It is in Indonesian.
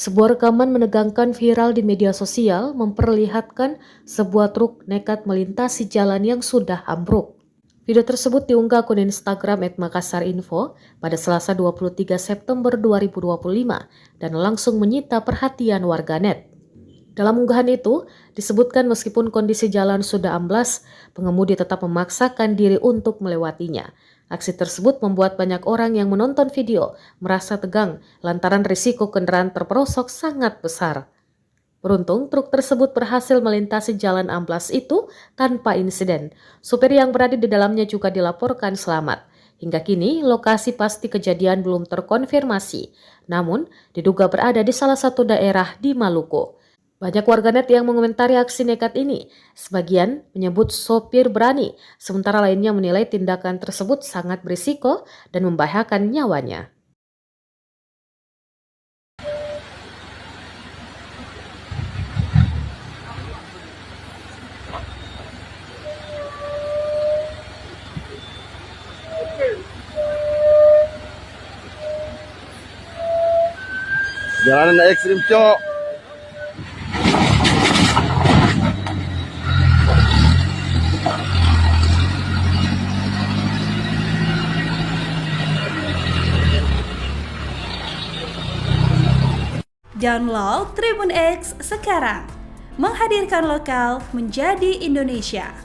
Sebuah rekaman menegangkan viral di media sosial memperlihatkan sebuah truk nekat melintasi jalan yang sudah ambruk. Video tersebut diunggah akun Instagram @makassarinfo pada Selasa 23 September 2025 dan langsung menyita perhatian warganet. Dalam unggahan itu, disebutkan meskipun kondisi jalan sudah amblas, pengemudi tetap memaksakan diri untuk melewatinya. Aksi tersebut membuat banyak orang yang menonton video merasa tegang lantaran risiko kendaraan terperosok sangat besar. Beruntung, truk tersebut berhasil melintasi jalan amblas itu tanpa insiden. Supir yang berada di dalamnya juga dilaporkan selamat. Hingga kini, lokasi pasti kejadian belum terkonfirmasi, namun diduga berada di salah satu daerah di Maluku. Banyak warganet yang mengomentari aksi nekat ini. Sebagian menyebut sopir berani, sementara lainnya menilai tindakan tersebut sangat berisiko dan membahayakan nyawanya. Jalanan ekstrim, Cok. Download Tribun X sekarang, menghadirkan lokal menjadi Indonesia.